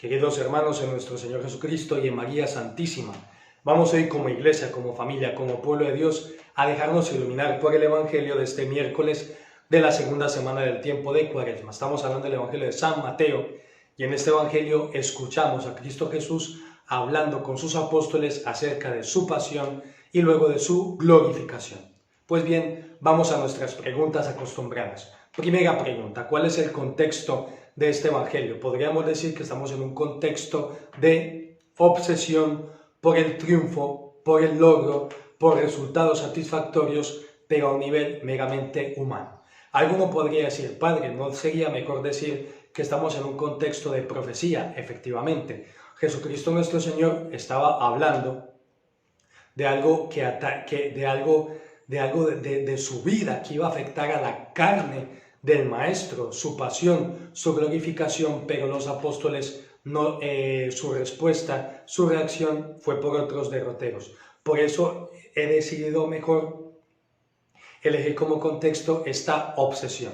Queridos hermanos en nuestro Señor Jesucristo y en María Santísima, vamos hoy como iglesia, como familia, como pueblo de Dios a dejarnos iluminar por el Evangelio de este miércoles de la segunda semana del tiempo de Cuaresma. Estamos hablando del Evangelio de San Mateo y en este Evangelio escuchamos a Cristo Jesús hablando con sus apóstoles acerca de su pasión y luego de su glorificación. Pues bien, vamos a nuestras preguntas acostumbradas. Primera pregunta, ¿cuál es el contexto de este Evangelio? Podríamos decir que estamos en un contexto de obsesión por el triunfo, por el logro, por resultados satisfactorios, pero a un nivel meramente humano. Alguno podría decir, padre, ¿no sería mejor decir que estamos en un contexto de profecía? Efectivamente, Jesucristo nuestro Señor estaba hablando de algo de su vida que iba a afectar a la carne del Maestro, su pasión, su glorificación, pero los apóstoles no, su respuesta, su reacción fue por otros derroteros. Por eso he decidido mejor elegir como contexto esta obsesión.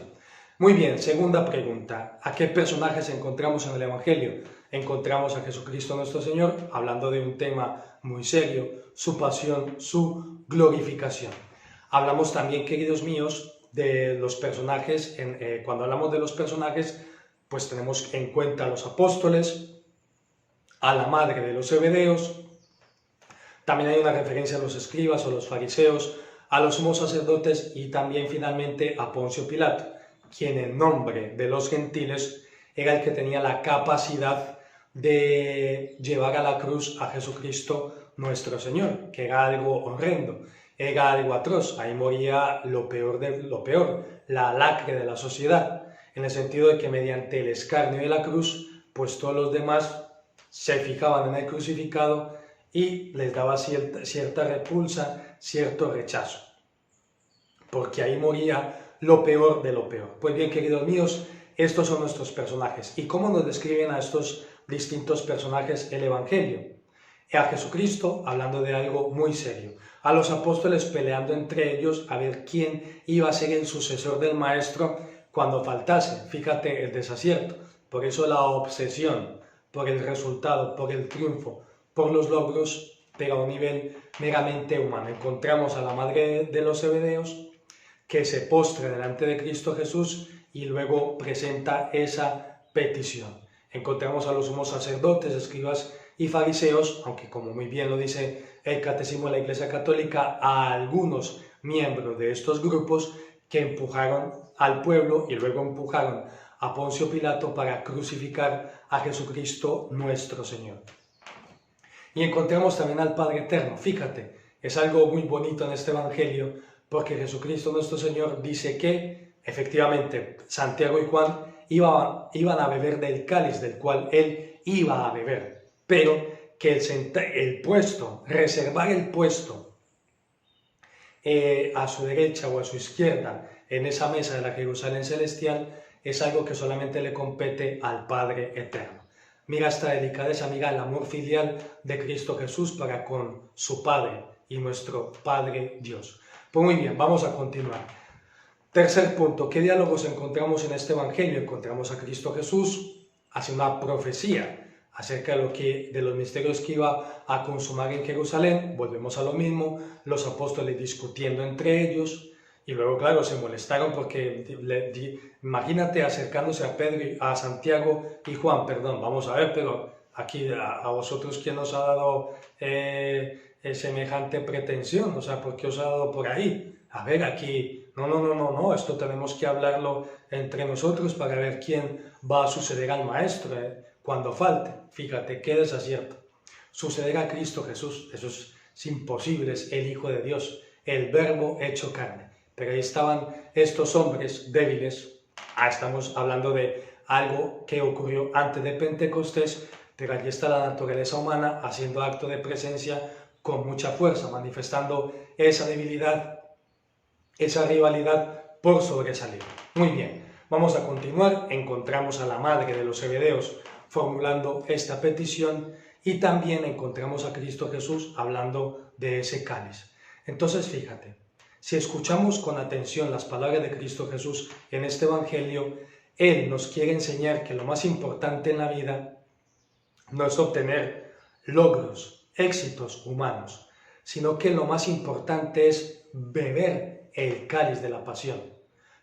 Muy bien, segunda pregunta, ¿a qué personajes encontramos en el Evangelio? Encontramos a Jesucristo nuestro Señor hablando de un tema muy serio, su pasión, su glorificación. Hablamos también, queridos míos, de los personajes. Cuando hablamos de los personajes, pues tenemos en cuenta a los apóstoles, a la madre de los Zebedeos, también hay una referencia a los escribas o los fariseos, a los sumos sacerdotes y también finalmente a Poncio Pilato, quien en nombre de los gentiles era el que tenía la capacidad de llevar a la cruz a Jesucristo nuestro Señor, que era algo horrendo, era algo atroz. Ahí moría lo peor de lo peor, la lacre de la sociedad, en el sentido de que mediante el escarnio de la cruz, pues todos los demás se fijaban en el crucificado y les daba cierta repulsa, cierto rechazo, porque ahí moría lo peor de lo peor. Pues bien, queridos míos, estos son nuestros personajes. ¿Y cómo nos describen a estos distintos personajes el Evangelio? A Jesucristo hablando de algo muy serio, a los apóstoles peleando entre ellos a ver quién iba a ser el sucesor del Maestro cuando faltase. Fíjate el desacierto. Por eso la obsesión por el resultado, por el triunfo, por los logros, pero a un nivel meramente humano. Encontramos a la madre de los Zebedeos que se postra delante de Cristo Jesús y luego presenta esa petición. Encontramos a los sumos sacerdotes, escribas y fariseos, aunque como muy bien lo dice el Catecismo de la Iglesia Católica, a algunos miembros de estos grupos que empujaron al pueblo y luego empujaron a Poncio Pilato para crucificar a Jesucristo nuestro Señor. Y encontramos también al Padre Eterno. Fíjate, es algo muy bonito en este Evangelio, porque Jesucristo nuestro Señor dice que, efectivamente, Santiago y Juan iban a beber del cáliz del cual Él iba a beber, pero que reservar el puesto a su derecha o a su izquierda en esa mesa de la Jerusalén celestial es algo que solamente le compete al Padre Eterno. Mira esta delicadeza, mira el amor filial de Cristo Jesús para con su Padre y nuestro Padre Dios. Pues muy bien, vamos a continuar. Tercer punto, ¿qué diálogos encontramos en este Evangelio? Encontramos a Cristo Jesús hace una profecía acerca de los misterios que iba a consumar en Jerusalén. Volvemos a lo mismo, los apóstoles discutiendo entre ellos, y luego, claro, se molestaron porque, imagínate acercándose a Pedro, a Santiago y Juan, perdón, vamos a ver, pero aquí a vosotros, ¿quién os ha dado semejante pretensión? O sea, ¿por qué os ha dado por ahí? A ver, aquí, no, esto tenemos que hablarlo entre nosotros para ver quién va a suceder al Maestro cuando falte. Fíjate, qué desacierto. Suceder a Cristo Jesús, eso es imposible, es el Hijo de Dios, el Verbo hecho carne. Pero ahí estaban estos hombres débiles. Estamos hablando de algo que ocurrió antes de Pentecostés, pero allí está la naturaleza humana haciendo acto de presencia con mucha fuerza, manifestando esa debilidad, esa rivalidad por sobresalir. Muy bien, vamos a continuar. Encontramos a la madre de los Zebedeos formulando esta petición y también encontramos a Cristo Jesús hablando de ese cáliz. Entonces, fíjate, si escuchamos con atención las palabras de Cristo Jesús en este Evangelio, Él nos quiere enseñar que lo más importante en la vida no es obtener logros, éxitos humanos, sino que lo más importante es beber el cáliz de la pasión.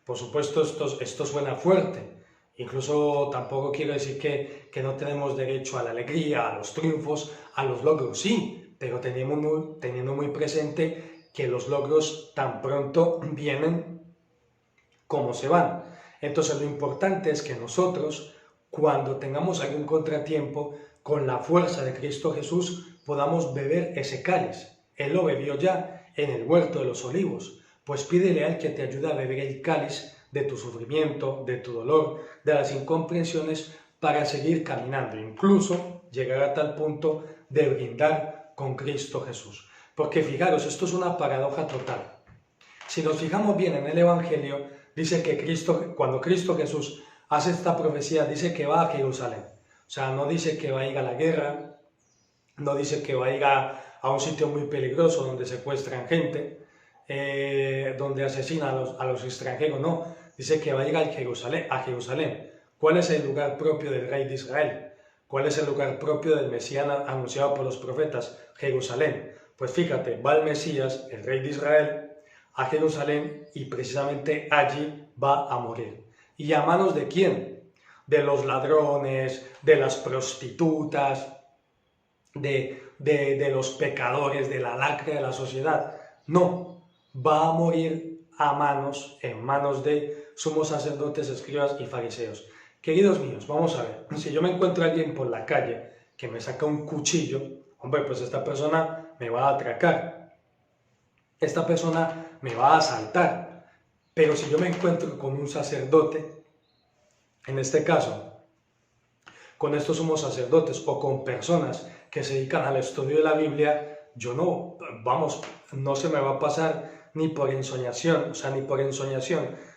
Por supuesto, esto suena fuerte. Incluso tampoco quiero decir que no tenemos derecho a la alegría, a los triunfos, a los logros, sí, pero teniendo muy presente que los logros tan pronto vienen como se van. Entonces lo importante es que nosotros, cuando tengamos algún contratiempo, con la fuerza de Cristo Jesús, podamos beber ese cáliz. Él lo bebió ya en el huerto de los olivos, pues pídele a Él que te ayude a beber el cáliz de tu sufrimiento, de tu dolor, de las incomprensiones, para seguir caminando, incluso llegar a tal punto de brindar con Cristo Jesús. Porque fijaros, esto es una paradoja total. Si nos fijamos bien en el Evangelio, dice que cuando Cristo Jesús hace esta profecía, dice que va a Jerusalén. O sea, no dice que va a ir a la guerra, no dice que va a ir a un sitio muy peligroso donde secuestran gente, donde asesinan a los extranjeros, no. Dice que va a ir a Jerusalén. ¿Cuál es el lugar propio del rey de Israel? ¿Cuál es el lugar propio del Mesías anunciado por los profetas? Jerusalén. Pues fíjate, va el Mesías, el rey de Israel, a Jerusalén y precisamente allí va a morir. ¿Y a manos de quién? De los ladrones, de las prostitutas, de los pecadores, de la lacra de la sociedad. No, va a morir en manos de sumos sacerdotes, escribas y fariseos. Queridos míos, vamos a ver, si yo me encuentro a alguien por la calle que me saca un cuchillo, hombre, pues esta persona me va a atracar, esta persona me va a asaltar, pero si yo me encuentro con un sacerdote, en este caso, con estos sumos sacerdotes o con personas que se dedican al estudio de la Biblia, yo no se me va a pasar ni por ensoñación,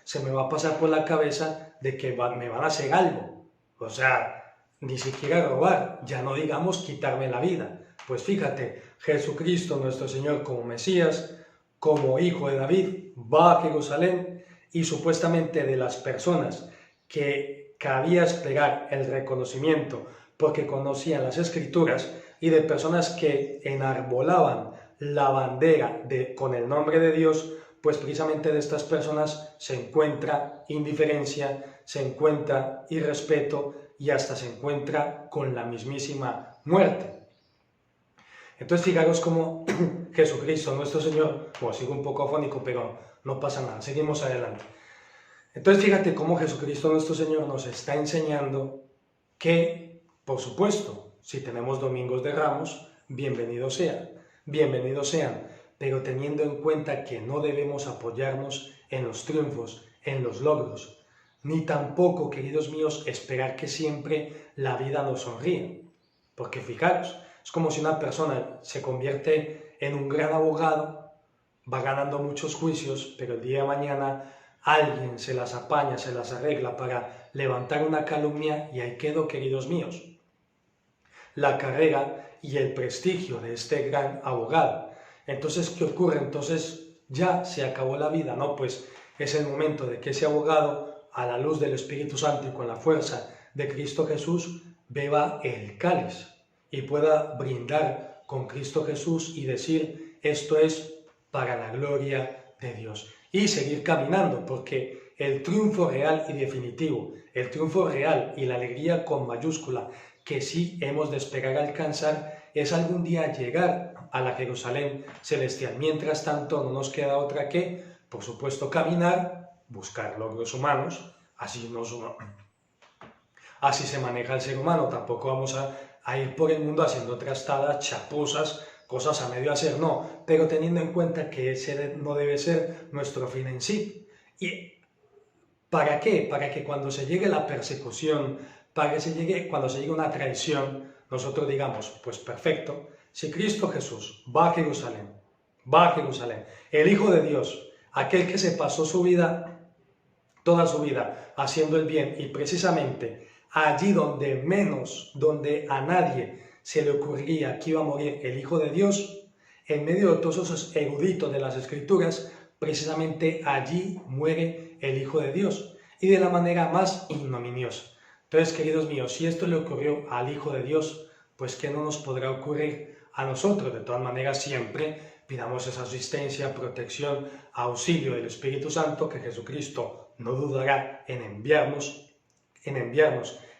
se me va a pasar por la cabeza de que me van a hacer algo, o sea, ni siquiera robar, ya no digamos quitarme la vida. Pues fíjate, Jesucristo nuestro Señor como Mesías, como hijo de David, va a Jerusalén y supuestamente de las personas que cabía esperar el reconocimiento porque conocían las Escrituras y de personas que enarbolaban la bandera con el nombre de Dios, pues precisamente de estas personas se encuentra indiferencia, se encuentra irrespeto y hasta se encuentra con la mismísima muerte. Entonces fijaros cómo Jesucristo, nuestro Señor, sigo un poco afónico, pero no pasa nada, seguimos adelante. Entonces fíjate cómo Jesucristo, nuestro Señor, nos está enseñando que, por supuesto, si tenemos domingos de Ramos, bienvenidos sean, pero teniendo en cuenta que no debemos apoyarnos en los triunfos, en los logros, ni tampoco, queridos míos, esperar que siempre la vida nos sonríe. Porque fijaros, es como si una persona se convierte en un gran abogado, va ganando muchos juicios, pero el día de mañana alguien se las apaña, se las arregla para levantar una calumnia y ahí quedó, queridos míos, la carrera y el prestigio de este gran abogado. Entonces, ¿qué ocurre? Entonces ya se acabó la vida, ¿no? Pues es el momento de que ese abogado, a la luz del Espíritu Santo y con la fuerza de Cristo Jesús, beba el cáliz y pueda brindar con Cristo Jesús y decir, esto es para la gloria de Dios. Y seguir caminando, porque el triunfo real y definitivo, el triunfo real y la alegría con mayúscula que sí hemos de esperar alcanzar, es algún día llegar a la Jerusalén celestial. Mientras tanto, no nos queda otra que, por supuesto, caminar, buscar logros humanos, así se maneja el ser humano. Tampoco vamos a ir por el mundo haciendo trastadas, chapuzas, cosas a medio hacer, no, pero teniendo en cuenta que ese no debe ser nuestro fin en sí. ¿Y para qué? Para que cuando se llegue la persecución, cuando se llegue una traición, nosotros digamos, pues perfecto, si Cristo Jesús va a Jerusalén, el Hijo de Dios, aquel que se pasó toda su vida, haciendo el bien, y precisamente allí donde a nadie se le ocurriría que iba a morir el Hijo de Dios, en medio de todos esos eruditos de las Escrituras, precisamente allí muere el Hijo de Dios, y de la manera más ignominiosa. Entonces, queridos míos, si esto le ocurrió al Hijo de Dios, pues ¿qué no nos podrá ocurrir a nosotros? De todas maneras, siempre pidamos esa asistencia, protección, auxilio del Espíritu Santo, que Jesucristo no dudará en enviarnos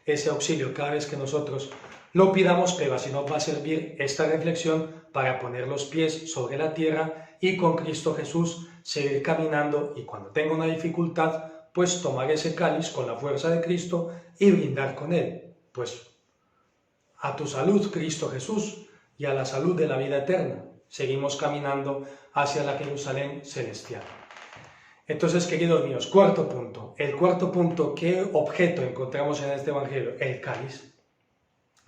ese auxilio cada vez que nosotros lo pidamos, pero así nos va a servir esta reflexión para poner los pies sobre la tierra y con Cristo Jesús seguir caminando, y cuando tenga una dificultad, pues tomar ese cáliz con la fuerza de Cristo y brindar con él, pues a tu salud, Cristo Jesús, y a la salud de la vida eterna. Seguimos caminando hacia la Jerusalén celestial. Entonces, queridos míos, cuarto punto. El cuarto punto, ¿qué objeto encontramos en este evangelio? El cáliz,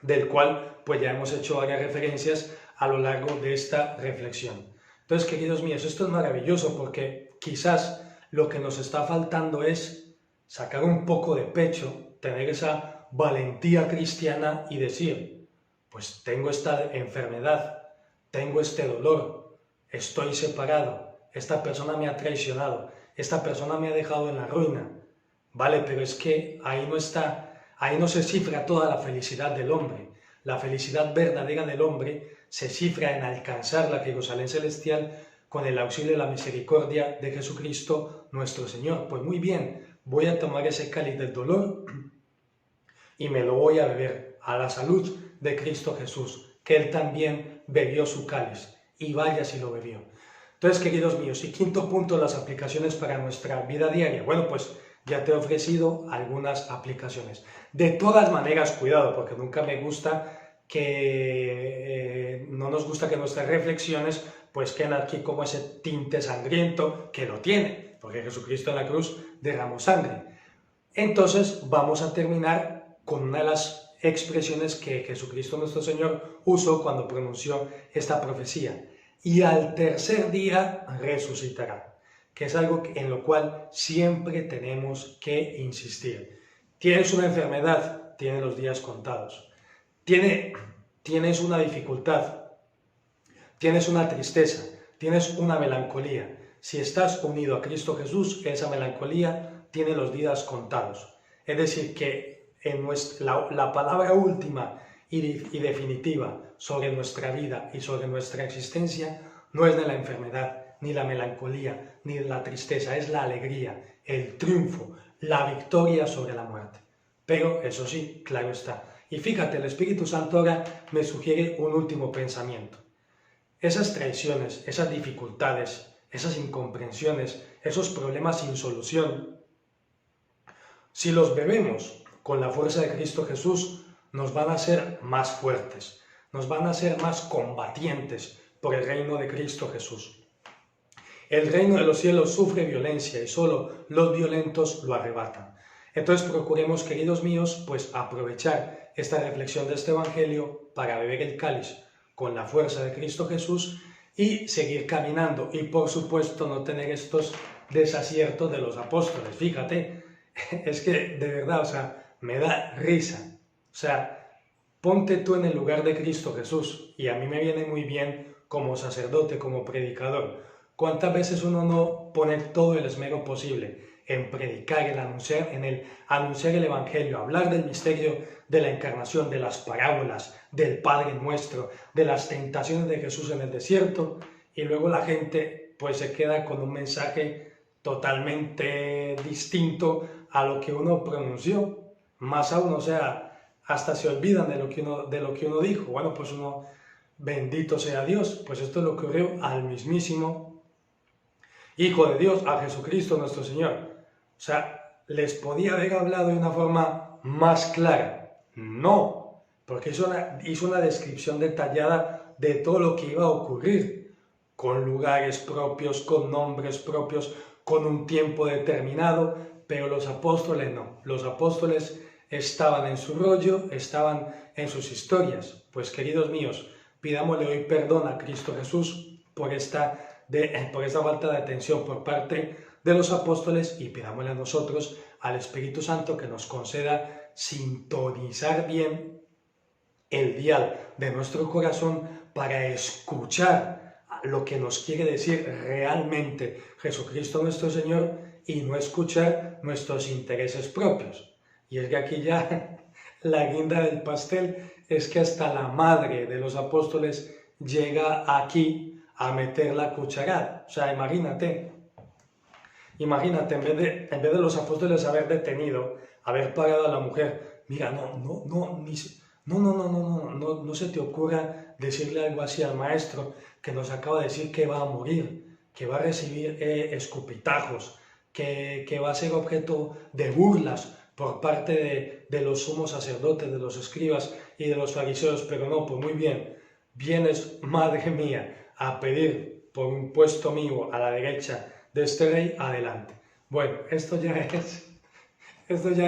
del cual pues ya hemos hecho varias referencias a lo largo de esta reflexión. Entonces, queridos míos, esto es maravilloso porque quizás lo que nos está faltando es sacar un poco de pecho, tener esa valentía cristiana y decir, pues tengo esta enfermedad, tengo este dolor, estoy separado, esta persona me ha traicionado, esta persona me ha dejado en la ruina. Vale, pero es que ahí no se cifra toda la felicidad del hombre. La felicidad verdadera del hombre se cifra en alcanzar la Jerusalén celestial con el auxilio de la misericordia de Jesucristo nuestro Señor. Pues muy bien, voy a tomar ese cáliz del dolor y me lo voy a beber a la salud de Cristo Jesús, que Él también bebió su cáliz, y vaya si lo bebió. Entonces, queridos míos, y quinto punto, las aplicaciones para nuestra vida diaria. Bueno, pues ya te he ofrecido algunas aplicaciones. De todas maneras, cuidado, porque nunca me gusta no nos gusta que nuestras reflexiones pues queden aquí como ese tinte sangriento, que lo tiene, porque Jesucristo en la cruz derramó sangre. Entonces vamos a terminar con una de las expresiones que Jesucristo nuestro Señor usó cuando pronunció esta profecía: y al tercer día resucitará, que es algo en lo cual siempre tenemos que insistir. Tienes una enfermedad, tienes los días contados. Tienes una dificultad, tienes una tristeza, tienes una melancolía. Si estás unido a Cristo Jesús, esa melancolía tiene los días contados. Es decir, que la palabra última y definitiva sobre nuestra vida y sobre nuestra existencia no es de la enfermedad, ni la melancolía, ni la tristeza, es la alegría, el triunfo, la victoria sobre la muerte. Pero eso sí, claro está. Y fíjate, el Espíritu Santo ahora me sugiere un último pensamiento. Esas traiciones, esas dificultades, esas incomprensiones, esos problemas sin solución, si los bebemos con la fuerza de Cristo Jesús, nos van a hacer más fuertes, nos van a hacer más combatientes por el reino de Cristo Jesús. El reino de los cielos sufre violencia y solo los violentos lo arrebatan. Entonces procuremos, queridos míos, pues aprovechar esta reflexión de este evangelio para beber el cáliz con la fuerza de Cristo Jesús y seguir caminando, y por supuesto no tener estos desaciertos de los apóstoles. Fíjate, es que de verdad, o sea, me da risa. O sea, ponte tú en el lugar de Cristo Jesús, y a mí me viene muy bien como sacerdote, como predicador. ¿Cuántas veces uno no pone todo el esmero posible en predicar, en anunciar el Evangelio, hablar del misterio de la encarnación, de las parábolas, del Padre Nuestro, de las tentaciones de Jesús en el desierto, y luego la gente pues se queda con un mensaje totalmente distinto a lo que uno pronunció? Más aún, o sea, hasta se olvidan de lo que uno dijo. Bueno, pues uno, bendito sea Dios, pues esto le ocurrió al mismísimo Hijo de Dios, a Jesucristo nuestro Señor. O sea, ¿les podía haber hablado de una forma más clara? No, porque hizo una descripción detallada de todo lo que iba a ocurrir, con lugares propios, con nombres propios, con un tiempo determinado, pero los apóstoles no. Los apóstoles estaban en su rollo, estaban en sus historias. Pues, queridos míos, pidámosle hoy perdón a Cristo Jesús por esta falta de atención por parte de los apóstoles, y pidámosle a nosotros, al Espíritu Santo, que nos conceda sintonizar bien el dial de nuestro corazón para escuchar lo que nos quiere decir realmente Jesucristo nuestro Señor, y no escuchar nuestros intereses propios. Y es que aquí ya la guinda del pastel es que hasta la madre de los apóstoles llega aquí a meter la cucharada. O sea, imagínate, en vez de los apóstoles haber detenido, haber pagado a la mujer, mira, no se te ocurra decirle algo así al maestro que nos acaba de decir que va a morir, que va a recibir escupitajos, que va a ser objeto de burlas por parte de los sumos sacerdotes, de los escribas y de los fariseos, pero no, pues muy bien, vienes, madre mía, a pedir por un puesto mío a la derecha de este rey, adelante. Bueno, esto ya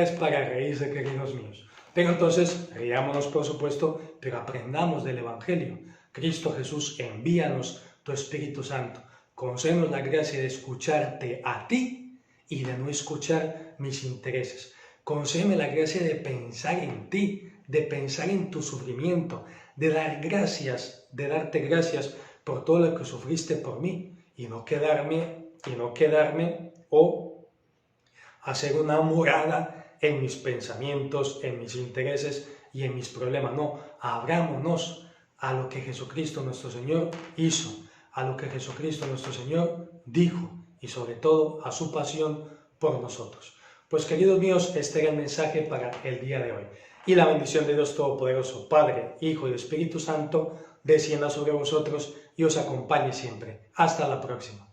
es para reírse, queridos míos. Pero entonces, riámonos por supuesto, pero aprendamos del Evangelio. Cristo Jesús, envíanos tu Espíritu Santo. Concédenos la gracia de escucharte a ti y de no escuchar mis intereses. Concédeme la gracia de pensar en ti, de pensar en tu sufrimiento, de darte gracias por todo lo que sufriste por mí y no quedarme o hacer una morada en mis pensamientos, en mis intereses y en mis problemas. No, abrámonos a lo que Jesucristo nuestro Señor hizo, a lo que Jesucristo nuestro Señor dijo y sobre todo a su pasión por nosotros. Pues queridos míos, este era el mensaje para el día de hoy. Y la bendición de Dios Todopoderoso, Padre, Hijo y Espíritu Santo, descienda sobre vosotros y os acompañe siempre. Hasta la próxima.